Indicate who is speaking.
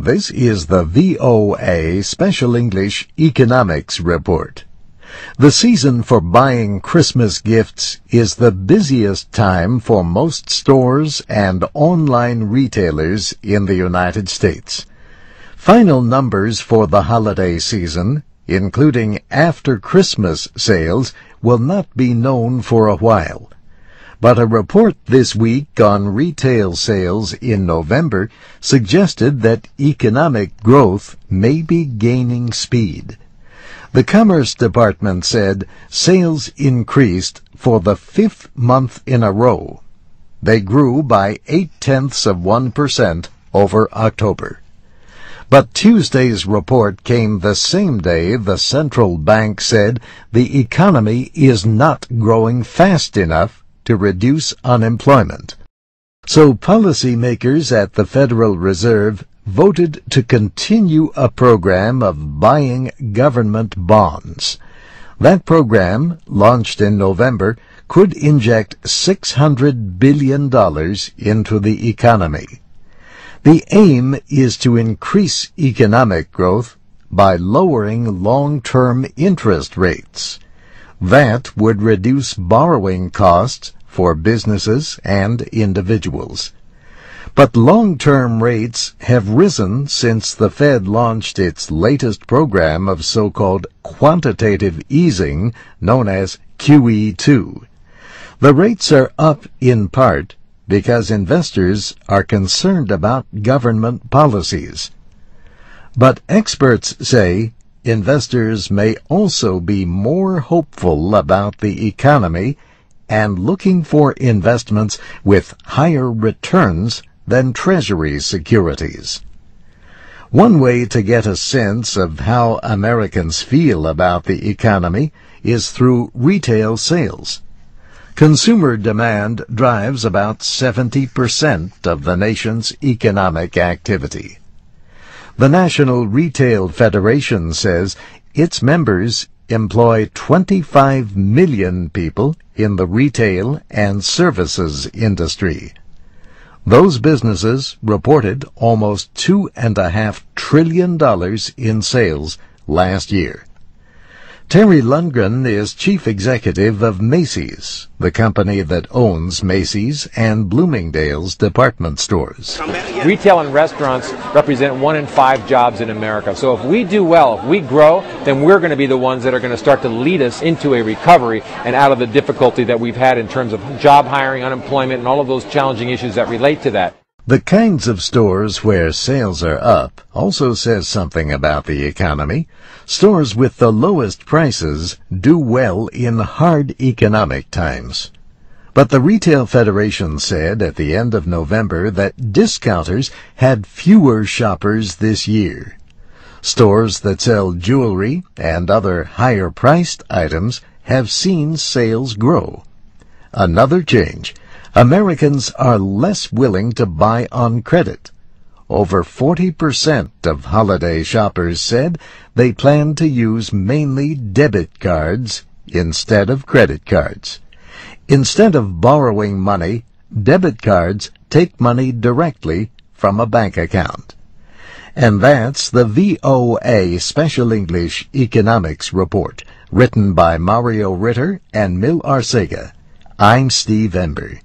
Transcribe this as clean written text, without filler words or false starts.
Speaker 1: This is the VOA Special English Economics Report. The season for buying Christmas gifts is the busiest time for most stores and online retailers in the United States. Final numbers for the holiday season, including after-Christmas sales, will not be known for a while. But a report this week on retail sales in November suggested that economic growth may be gaining speed. The Commerce Department said sales increased for the fifth month in a row. They grew by 0.8% over October. But Tuesday's report came the same day the central bank said the economy is not growing fast enough to reduce unemployment. So policymakers at the Federal Reserve voted to continue a program of buying government bonds. That program, launched in November, could inject $600 billion into the economy. The aim is to increase economic growth by lowering long-term interest rates. That would reduce borrowing costs for businesses and individuals. But long-term rates have risen since the Fed launched its latest program of so-called quantitative easing, known as QE2. The rates are up in part because investors are concerned about government policies. But experts say investors may also be more hopeful about the economy and looking for investments with higher returns than Treasury securities. One way to get a sense of how Americans feel about the economy is through retail sales. Consumer demand drives about 70% of the nation's economic activity. The National Retail Federation says its members employ 25 million people in the retail and services industry. Those businesses reported almost $2.5 trillion in sales last year. Terry Lundgren is chief executive of Macy's, the company that owns Macy's and Bloomingdale's department stores.
Speaker 2: Retail and restaurants represent 1 in 5 jobs in America. So if we do well, if we grow, then we're going to be the ones that are going to start to lead us into a recovery and out of the difficulty that we've had in terms of job hiring, unemployment, and all of those challenging issues that relate to that.
Speaker 1: The kinds of stores where sales are up also says something about the economy. Stores with the lowest prices do well in hard economic times. But the Retail Federation said at the end of November that discounters had fewer shoppers this year. Stores that sell jewelry and other higher-priced items have seen sales grow. Another change: Americans are less willing to buy on credit. Over 40% of holiday shoppers said they plan to use mainly debit cards instead of credit cards. Instead of borrowing money, debit cards take money directly from a bank account. And that's the VOA Special English Economics Report, written by Mario Ritter and Mil Arcega. I'm Steve Ember.